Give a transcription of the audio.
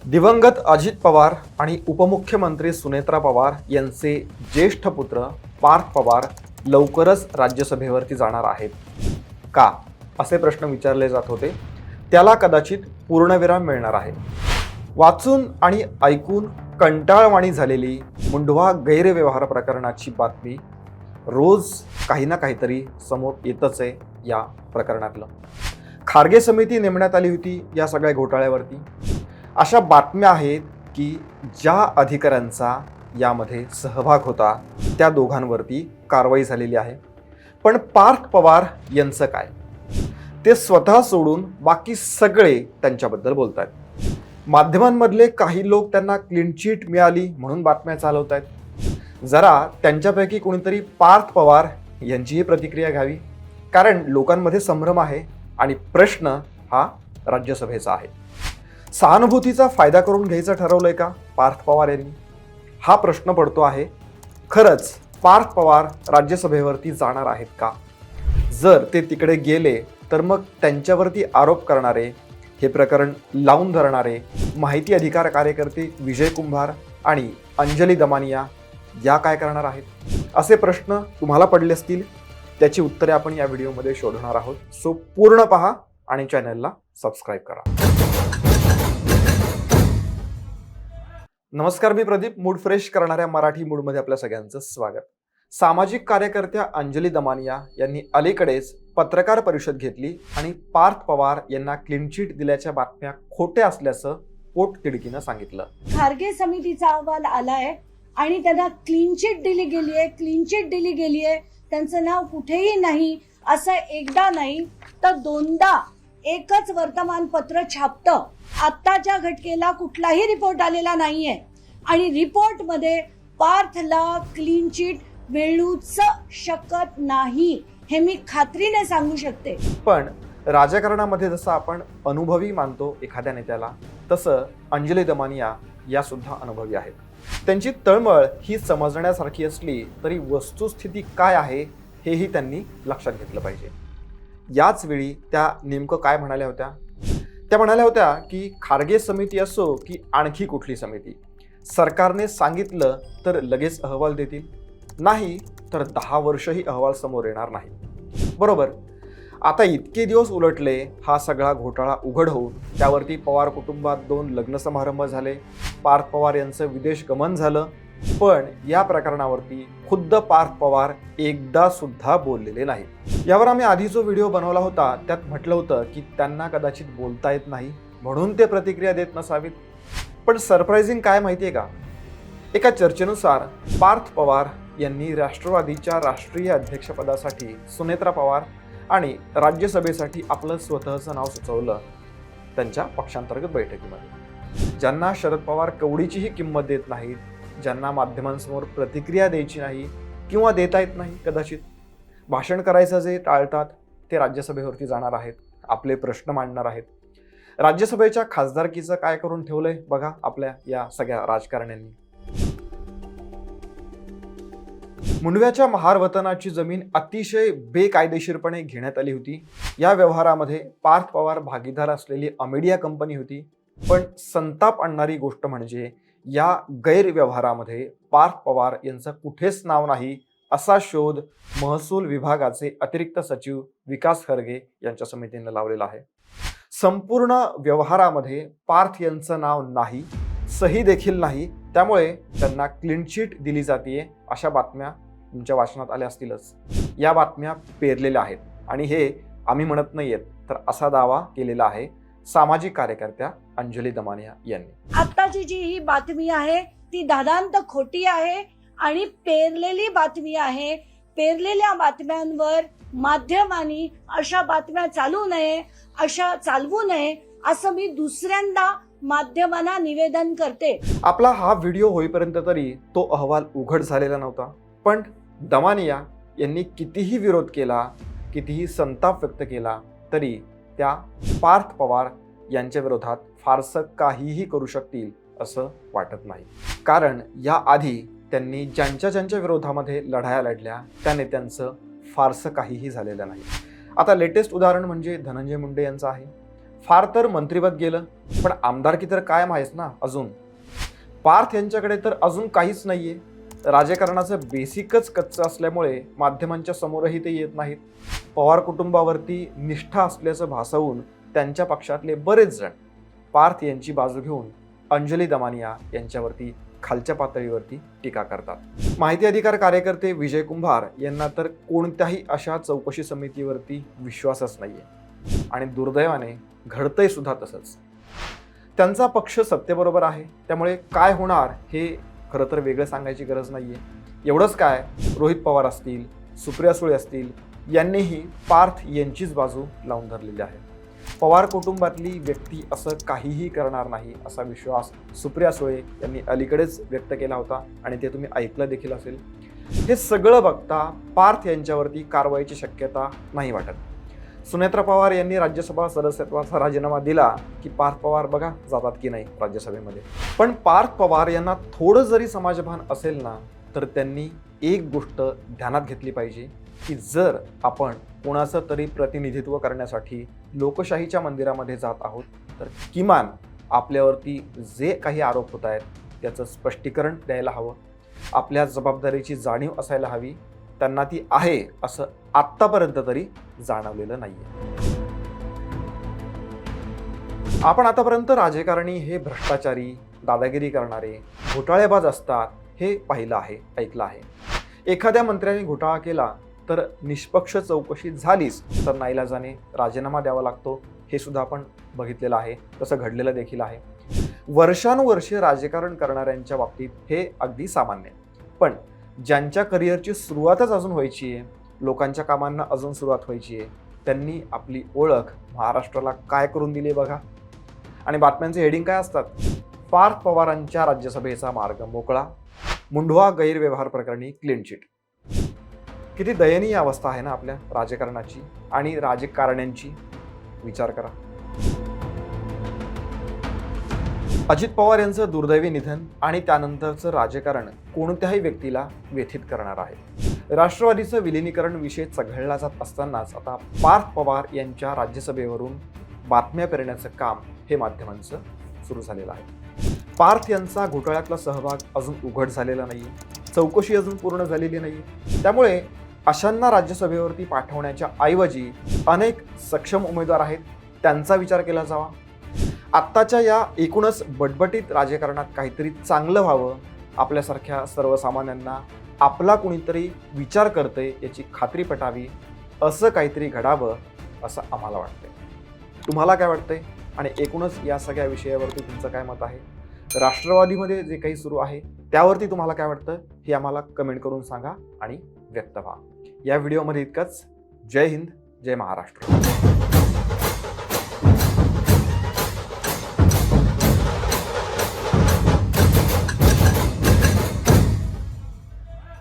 दिवंगत अजित पवार आणि उपमुख्यमंत्री सुनेत्रा पवार यांचे ज्येष्ठ पुत्र पार्थ पवार लवकरच राज्यसभेवरती जाणार आहेत का, असे प्रश्न विचारले जात होते. त्याला कदाचित पूर्णविराम मिळणार आहे. वाचून आणि ऐकून कंटाळवाणी झालेली मुंढवा गैरव्यवहार प्रकरणाची बातमी रोज काही ना काहीतरी समोर येतच आहे. या प्रकरणातलं खारगे समिती नेमण्यात आली होती या सगळ्या घोटाळ्यावरती. अशा बातम्या आहेत की ज्या अधिकाऱ्यांचा यामध्ये सहभाग होता त्या दोघांवरती कारवाई झालेली आहे. पण पार्थ पवार यांचं काय, ते स्वतः सोडून बाकी सगळे त्यांच्याबद्दल बोलत आहेत. माध्यमांमधले काही लोक त्यांना क्लीन चिट मिळाली म्हणून बातम्या चालवत आहेत. जरा त्यांच्यापैकी कोणीतरी पार्थ पवार यांचीही प्रतिक्रिया घ्यावी, कारण लोकांमध्ये संभ्रम आहे आणि प्रश्न हा राज्यसभेचा आहे. सहानुभूतीचा फायदा करून घ्यायचं ठरवलंय का पार्थ पवार यांनी, हा प्रश्न पडतो आहे. खरंच पार्थ पवार राज्यसभेवरती जाणार आहेत का? जर ते तिकडे गेले तर मग त्यांच्यावरती आरोप करणारे, हे प्रकरण लावून धरणारे माहिती अधिकार कार्यकर्ते विजय कुंभार आणि अंजली दमानिया या काय करणार आहेत? असे प्रश्न तुम्हाला पडले असतील. त्याची उत्तरे आपण या व्हिडिओमध्ये शोधणार आहोत. सो पूर्ण पहा आणि चॅनलला सबस्क्राईब करा. नमस्कार, मी प्रदीप. मूड फ्रेश करणाऱ्या मराठी मूडमध्ये आपल्या सगळ्यांचं स्वागत. सामाजिक कार्यकर्त्या अंजली दमानिया यांनी अलीकडेच पत्रकार परिषद घेतली आणि पार्थ पवार यांना क्लीन चिट दिल्याच्या बातम्या खोट्या असल्याचं पोटतिडकीनं सांगितलं. खारगे समितीचा अहवाल आलाय आणि त्यांना क्लीन चिट दिली गेली आहे. त्यांचं नाव कुठेही नाही, असं एकदा नाही तर दोनदा एकच वर्तमानपत्र छापतं. आत्ताच्या घटनेला कुठलाही रिपोर्ट आलेला नाहीये आणि रिपोर्टमध्ये पार्थला क्लीन चिट मिळूच शकत नाही, हे मी खात्रीने सांगू शकते. पण राजकारणामध्ये जसं आपण अनुभवी मानतो एखाद्या नेत्याला, तसं अंजली दमानिया या सुद्धा अनुभवी आहेत. त्यांची तळमळ ही समजण्यासारखी असली तरी वस्तुस्थिती काय आहे हेही त्यांनी लक्षात घेतलं पाहिजे. याच वेळी त्या नेमकं काय म्हणाल्या होत्या? त्या म्हणाल्या होत्या की खारगे समिती असो की आणखी कुठली समिती, सरकारने सांगितलं तर लगेच अहवाल देतील, नाही तर 10 वर्षही अहवाल समोर येणार नाही. बरोबर. आता इतके दिवस उलटले, हा सगळा घोटाळा उघड होऊन त्यावरती पवार कुटुंबात 2 लग्न समारंभ झाले, पार्थ पवार यांचं विदेश गमन झालं. पण या प्रकरणावरती खुद्द पार्थ पवार एकदा सुद्धा बोललेले नाही. यावर आम्ही आधी जो व्हिडिओ बनवला होता त्यात म्हटलं होतं की त्यांना कदाचित बोलता येत नाही म्हणून ते प्रतिक्रिया देत नसावीत. पण सरप्राइझिंग काय माहितीये का? एका चर्चेनुसार पार्थ पवार यांनी राष्ट्रवादीच्या राष्ट्रीय अध्यक्षपदासाठी सुनेत्रा पवार आणि राज्यसभेसाठी आपलं स्वतःचं नाव सुचवलं त्यांच्या पक्षांतर्गत बैठकीमध्ये. ज्यांना शरद पवार कवडीचीही किंमत देत नाहीत, ज्यांना माध्यमांसमोर प्रतिक्रिया द्यायची नाही किंवा देता येत नाही, कदाचित भाषण करायचं जे टाळतात, ते राज्यसभेवरती जाणार आहेत, आपले प्रश्न मांडणार आहेत. राज्यसभेच्या खासदारकीचं काय करून ठेवलंय बघा आपल्या या सगळ्या राजकारण्यांनी. मुंडव्याच्या महार वतनाची जमीन अतिशय बेकायदेशीरपणे घेण्यात आली होती. या व्यवहारामध्ये पार्थ पवार भागीदार असलेली अमेडिया कंपनी होती. पण संताप आणणारी गोष्ट म्हणजे या गैरव्यवहारामध्ये पार्थ पवार यांचं कुठेच नाव नाही, असा शोध महसूल विभागाचे अतिरिक्त सचिव विकास खरगे यांच्या समितीने लावलेला आहे. संपूर्ण व्यवहारामध्ये पार्थ यांचं नाव नाही, सही देखील नाही. त्यामुळे त्यांना क्लीन चिट दिली जाते अशा बातम्या तुमच्या वाचनात आल्या असतीलच. या बातम्या पेरलेल्या आहेत आणि हे आम्ही म्हणत नाहीयेत, तर असा दावा केलेला आहे सामाजिक कार्यकर्त्या अंजली दमानिया यांनी. आत्ताची जी ही बातमी आहे ती दादांत खोटी आहे आणि पेरलेली बातमी आहे. पेरलेल्या बातम्यांवर माध्यमांनी अशा बातम्या चालवू नये असं मी दुसऱ्यांदा माध्यमांना निवेदन करते. आपला हा व्हिडिओ होईपर्यंत तरी तो अहवाल उघड झालेला नव्हता. पण दमानिया यांनी कितीही विरोध केला, कितीही संताप व्यक्त केला, तरी त्या पार्थ पवार यांच्या विरोधात फारसं काहीही करू शकतील असं वाटत नाही. कारण याआधी त्यांनी ज्यांच्या विरोधामध्ये लढाया लढल्या त्या नेत्यांचं फारसं काहीही झालेलं नाही. आता लेटेस्ट उदाहरण म्हणजे धनंजय मुंडे यांचं आहे. फार तर मंत्रिपद गेलं, पण आमदारकी तर कायम आहेच ना अजून. पार्थ यांच्याकडे तर अजून काहीच नाहीये. राजकारणाचं बेसिकच कच्चं असल्यामुळे माध्यमांच्या समोरही ते येत नाहीत. पवार कुटुंबावरती निष्ठा असल्याचं भासवून त्यांच्या पक्षातले बरेच जण पार्थ यांची बाजू घेऊन अंजली दमानिया यांच्यावरती खालच्या पातळीवरती टीका करतात. माहिती अधिकार कार्यकर्ते विजय कुंभार यांना तर कोणत्याही अशा चौकशी समितीवरती विश्वासच नाहीये आणि दुर्दैवाने घडतंय सुद्धा तसंच. त्यांचा पक्ष सत्तेबरोबर आहे, त्यामुळे काय होणार हे खरं तर वेगळं सांगायची गरज नाहीये. एवढंच काय, रोहित पवार असतील, सुप्रिया सुळे असतील यांनीही पार्थ यांचीच बाजू लावून धरलेली आहे. पवार कुटुंबातली व्यक्ती असं काहीही करणार नाही असा विश्वास सुप्रिया सुळे यांनी अलीकडेच व्यक्त केला होता आणि ते तुम्ही ऐकलं देखील असेल. हे सगळं बघता पार्थ यांच्यावरती कारवाईची शक्यता नाही वाटत. सुनेत्रा पवार यांनी राज्यसभा सदस्यत्वाचा राजीनामा दिला की पार्थ पवार बघा जातात की नाही राज्यसभेमध्ये. पण पार्थ पवार यांना थोडं जरी समाजभान असेल ना, तर त्यांनी एक गोष्ट ध्यानात घेतली पाहिजे की जर आपण कोणाचं तरी प्रतिनिधित्व करण्यासाठी लोकशाहीच्या मंदिरामध्ये जात आहोत, तर किमान आपल्यावरती जे काही आरोप होत आहेत त्याचं स्पष्टीकरण द्यायला हवं. आपल्या जबाबदारीची जाणीव असायला हवी. त्यांना ती आहे असं आत्तापर्यंत तरी जाणवलेलं नाहीये. आपण आतापर्यंत राजकारणी हे भ्रष्टाचारी, दादागिरी करणारे, घोटाळेबाज असतात हे पाहिलं आहे, ऐकलं आहे. एखाद्या मंत्र्याने घोटाळा केला तर निष्पक्ष चौकशी झालीच तर नाईलाजाने राजीनामा द्यावा लागतो, हे सुद्धा आपण बघितलेलं आहे. तसं घडलेलं देखील आहे. वर्षानुवर्षे राजकारण करणाऱ्यांच्या बाबतीत हे अगदी सामान्य. पण ज्यांच्या करिअरची सुरुवातच अजून व्हायची आहे, लोकांच्या कामांना अजून सुरुवात व्हायची आहे, त्यांनी आपली ओळख महाराष्ट्राला काय करून दिली बघा. आणि बातम्यांचे हेडिंग काय असतात? पार्थ पवारांच्या राज्यसभेचा मार्ग मोकळा, मुंढवा गैरव्यवहार प्रकरणी क्लीन चिट. किती दयनीय अवस्था आहे ना आपल्या राजकारणाची आणि राजकारण्यांची. विचार करा. अजित पवार यांचं दुर्दैवी निधन आणि त्यानंतरचं राजकारण कोणत्याही व्यक्तीला व्यथित करणार आहे. राष्ट्रवादीचं विलिनीकरण विषय चघळला जात असतानाच आता पार्थ पवार यांच्या राज्यसभेवरून बातम्या पेरण्याचं काम हे माध्यमांचं सुरू झालेलं आहे. पार्थ यांचा घोटाळ्यातला सहभाग अजून उघड झालेला नाही, चौकशी अजून पूर्ण झालेली नाही. त्यामुळे अशांना राज्यसभेवरती पाठवण्याच्या ऐवजी अनेक सक्षम उमेदवार आहेत, त्यांचा विचार केला जावा. आत्ताच्या या एकूणच बटबटीत राजकारणात काहीतरी चांगलं व्हावं, आपल्यासारख्या सर्वसामान्यांना आपला कुणीतरी विचार करतंय याची खात्री पटावी, असं काहीतरी घडावं असं आम्हाला वाटतंय. तुम्हाला काय वाटतंय? आणि एकूणच या सगळ्या विषयावरती तुमचं काय मत आहे? राष्ट्रवादीमध्ये जे काही सुरू आहे त्यावरती तुम्हाला काय वाटतं हे आम्हाला कमेंट करून सांगा आणि व्यक्त व्हा. या व्हिडिओमध्ये इतकंच. जय हिंद, जय महाराष्ट्र.